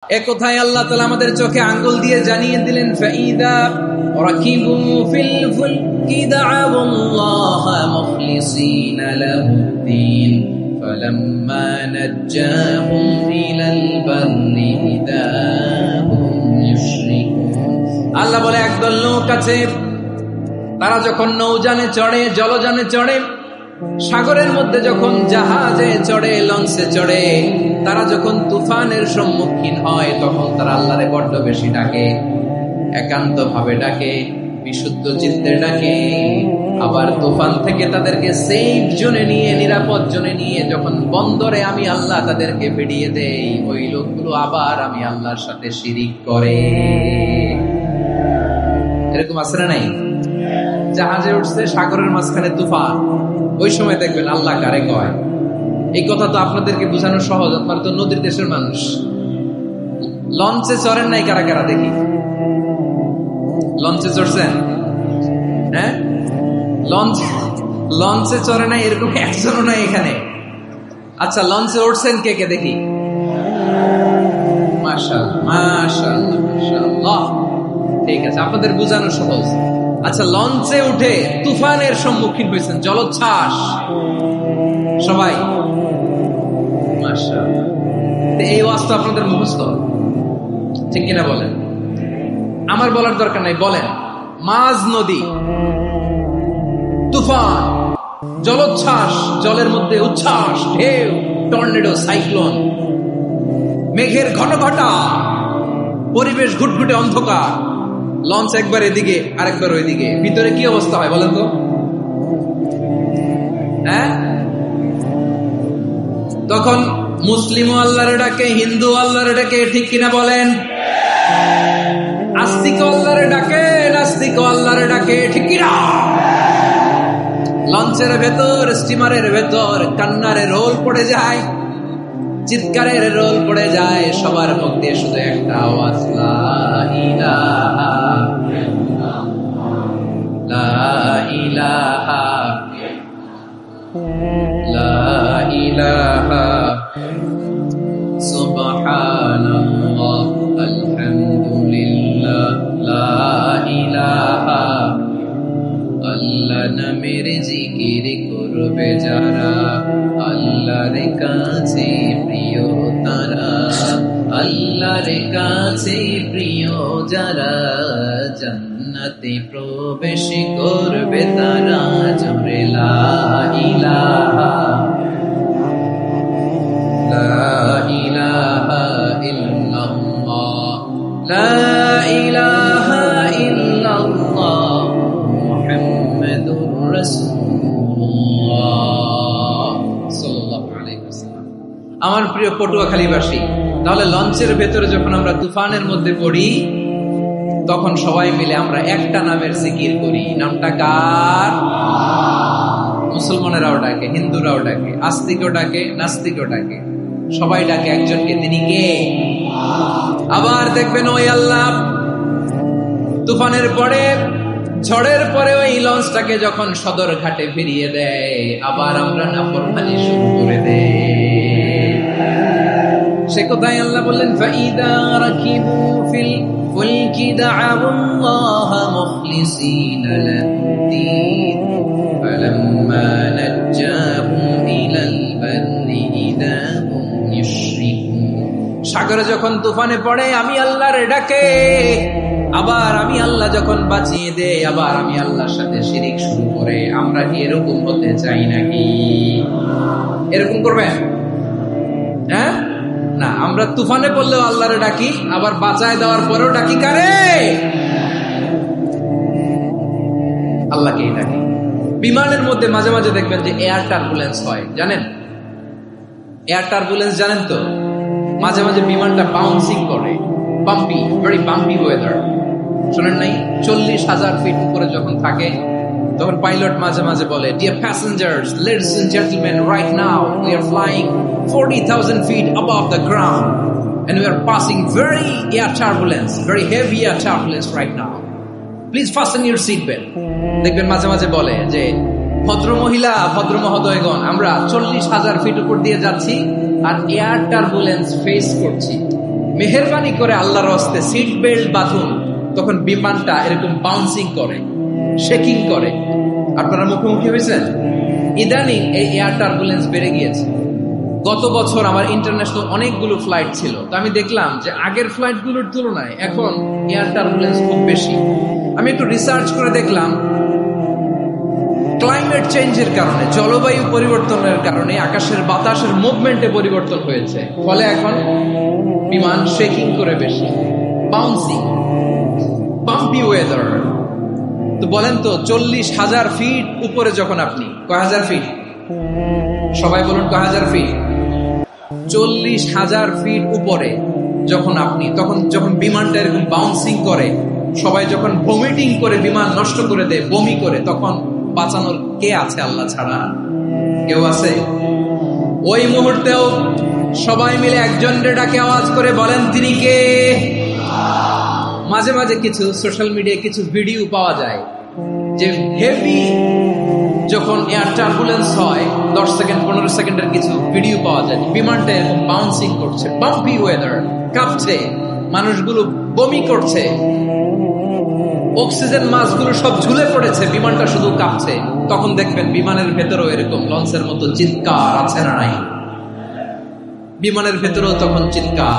এক কথায় আল্লাহ তাআলা আমাদের চোখে আঙ্গুল দিয়ে জানিয়ে দিলেন ফাইদা রাকিবু ফিল ফুলকি দা'আউল্লাহা মুখলিসিনা লাহুদ্দিন ফালাম্মা নাজ্জাহুম ইলাল বাররি ইদাহুম ইউশরিকুন। আল্লাহ বলে একদল লোক আছে, তারা যখন নৌযানে চড়ে, জলযানে চড়ে, সাগরের মধ্যে যখন জাহাজে চড়ে, লঞ্চে চড়ে, তারা যখন তুফানের সম্মুখীন হয় তখন তারা আল্লাহরে বড্ড বেশি ডাকে, একান্ত ভাবে ডাকে, বিশুদ্ধ চিত্তে ডাকে। আবার তুফান থেকে তাদেরকে সেফ জোনে নিয়ে, নিরাপদ জোনে নিয়ে যখন বন্দরে আমি আল্লাহ তাদেরকে ফিরিয়ে দেই, ওই লোকগুলো আবার আমি আল্লাহর সাথে শিরিক করে। এরকম আছে না নাই? জাহাজে উঠছে, সাগরের মাঝখানে তুফান, ওই সময় দেখবেন আল্লাহ কারে কয়। এই কথা তো আপনাদেরকে বোঝানো সহজ, আপনারা তো নদীর দেশের মানুষ। লঞ্চে চড়েন নাই কারা কারা দেখি? লঞ্চে চড়ছেন? হ্যাঁ, লঞ্চে চড়ে নাই এরকম একজনও নাই এখানে। আচ্ছা, লঞ্চে উঠছেন কে কে দেখি? মাশাআল্লাহ, মাশাআল্লাহ, মাশাআল্লাহ। ঠিক আছে, আপনাদের বোঝানো সহজ। আচ্ছা, লঞ্চে উঠে তুফানের সম্মুখীন হয়েছেন, জলোচ্ছ্বাস, সবাই? মাশাআল্লাহ। এই ওয়াজটা আপনাদের মুখস্থ, ঠিক কিনা বলেন? আমার বলার দরকার নাই, বলেন। মাঝ নদী, তুফান, জলোচ্ছ্বাস, জলের মধ্যে উচ্ছ্বাস, ঢেউ, টর্নেডো, সাইক্লোন, মেঘের ঘনঘটা, পরিবেশ ঘুটঘুটে অন্ধকার, লঞ্চ একবার এদিকে আরেকবার ওইদিকে, ভিতরে কি অবস্থা হয় বলেন তো? হ্যাঁ, তখন মুসলিমও আল্লাহর ডাকে, হিন্দু আল্লাহর ডাকে, ঠিক কিনা বলেন? আস্তিক আল্লাহর ডাকে, নাস্তিক আল্লাহর ডাকে, ঠিক কিনা? লঞ্চের ভেতর, স্টিমারের ভেতর কান্নারে রোল পড়ে যায়, চিৎকারের রোল পড়ে যায়, সবার মুখ দিয়ে শুধু একটা আওয়াজ, লা ইলাহা ইল্লাল্লাহ, লা ইলাহা ইল্লাল্লাহ, লা ইলাহা সুবহানাল্লাহ, আলহামদুলিল্লাহ, লা ইলাহা। আল্লাহ নামের জিকির করবে যারা, আল্লাহর কাছে প্রিয় তারা, আল্লাহর কাছে প্রিয় যারা, জান্নাতে প্রবেশ করবে তারা, জোরে লা ইলাহা, লা ইলাহা ইল্লাল্লাহ, লা ইলাহা ইল্লাল্লাহ, মুহাম্মাদুর রাসূলুল্লাহ সাল্লাল্লাহু আলাইহি ওয়াসাল্লাম। আমার প্রিয় পটুয়াখালীবাসী, তাহলে লঞ্চের ভেতরে যখন আমরা তুফানের মধ্যে পড়ি, তখন সবাই মিলে আমরা একটা নামের জিকির করি। নামটা কার? মুসলমানেরাও ডাকে, হিন্দুরাও ডাকে, আস্তিকও ডাকে, নাস্তিকও ডাকে, সবাই ডাকে একজনকে, তিনি কে? আবার দেখবেন ওই আল্লাহ তুফানের পরে, ঝড়ের পরে ওই লঞ্চটাকে যখন সদর ঘাটে ফিরিয়ে দেয়, আবার আমরা নাফরমানি শুরু করে দেই। সে কথাই আল্লাহ বললেন ফাইদা রাকিবু ফিল ফুলকি দা'আউল্লাহা মুখলিসিনা লাহুদ্দিন ফালাম্মা নাজ্জাহুম ইলাল বাররি ইদাহুম ইউশরিকুন। সাগরে যখন তুফানে পড়ে আমি আল্লাহর ডাকে, আবার আমি আল্লাহ যখন বাঁচিয়ে দেই, আবার আমি আল্লাহর সাথে শিরিক শুরু করে। আমরা কি এরকম হতে চাই নাকি? এরকম করবেন? হ্যাঁ না, আমরা তুফানে পড়লেও আল্লাহরে ডাকি, আবার বাঁচায় দেওয়ার পরেও ডাকি কারে? আল্লাহকেই ডাকি। বিমানের মধ্যে মাঝে মাঝে দেখবেন যে এয়ার টার্বুলেন্স হয়, জানেন? এয়ার টার্বুলেন্স জানেন তো? মাঝে মাঝে বিমানটা বাউন্সিং করে, বাম্পি, ভেরি বাম্পি ওয়েদার। শোনেন নাই? 40,000 ফিট উপরে যখন থাকে, তখন পাইলট মাঝে মাঝে বলে, dear passengers, ladies and gentleman, right now we are flying 40,000 feet above the ground and we are passing very air turbulence, very heavy air turbulence right now. Please fasten your seat belt. দেখবেন মাঝে মাঝে বলে যে, ভদ্র মহিলা, ভদ্র মহোদয়গণ, আমরা 40,000 ফিট উপর দিয়ে যাচ্ছি আর এয়ার টার্বুলেন্স ফেস করছি, মেহেরবানি করে আল্লাহর হস্তে সিট বেল্ট বাঁধুন, তখন বিমানটা এরকম বাউন্সিং করে, শেকিং করে। আপনারা মুখোমুখি হয়েছেন? ইদানিং এই এয়ার টার্বুলেন্স বেড়ে গিয়েছে। গত বছর আমার ইন্টারন্যাশনাল অনেকগুলো ফ্লাইট ছিল, তো আমি দেখলাম যে আগের ফ্লাইটগুলোর তুলনায় এখন এয়ার টার্বুলেন্স খুব বেশি। আমি একটু রিসার্চ করে দেখলাম, ক্লাইমেট চেঞ্জের কারণে, জলবায়ু পরিবর্তনের কারণে আকাশের বাতাসের মুভমেন্টে পরিবর্তন হয়েছে, ফলে এখন বিমান শেকিং করে বেশি, বাউন্সিং, বাম্পি ওয়েদার। তো বলেন তো, 40,000 ফিট উপরে যখন আপনি, কয় হাজার ফিট? সবাই বলুন কয় হাজার ফিট? 40,000 ফিট উপরে যখন আপনি, তখন যখন বিমানটা এরকম বাউন্সিং করে, সবাই যখন ভমিটিং করে বিমান নষ্ট করে দেয়, বমি করে, তখন বাঁচানোর কে আছে আল্লাহ ছাড়া? কেউ আছে? ওই মুহূর্তেও সবাই মিলে একজনের ডাকে আওয়াজ করে বলেন, তিনি কে? মাঝে মাঝে কিছু সোশ্যাল মিডিয়ায় কিছু ভিডিও পাওয়া যায় যে হেভি যখন এয়ার টার্বুলেন্স হয়, 10 সেকেন্ড 15 সেকেন্ডের কিছু ভিডিও পাওয়া যায়, বিমানটা এরকম বাউন্সিং করছে, বাম্পি ওয়েদার, কাঁপছে, মানুষগুলো বমি করছে, অক্সিজেন মাস্কগুলো সব ঝুলে পড়েছে, বিমানটা শুধু কাঁপছে। তখন দেখবেন বিমানের ভেতরেও এরকম লঞ্চের মতো চিৎকার আছে না নাই? বিমানের ভেতরেও তখন চিৎকার।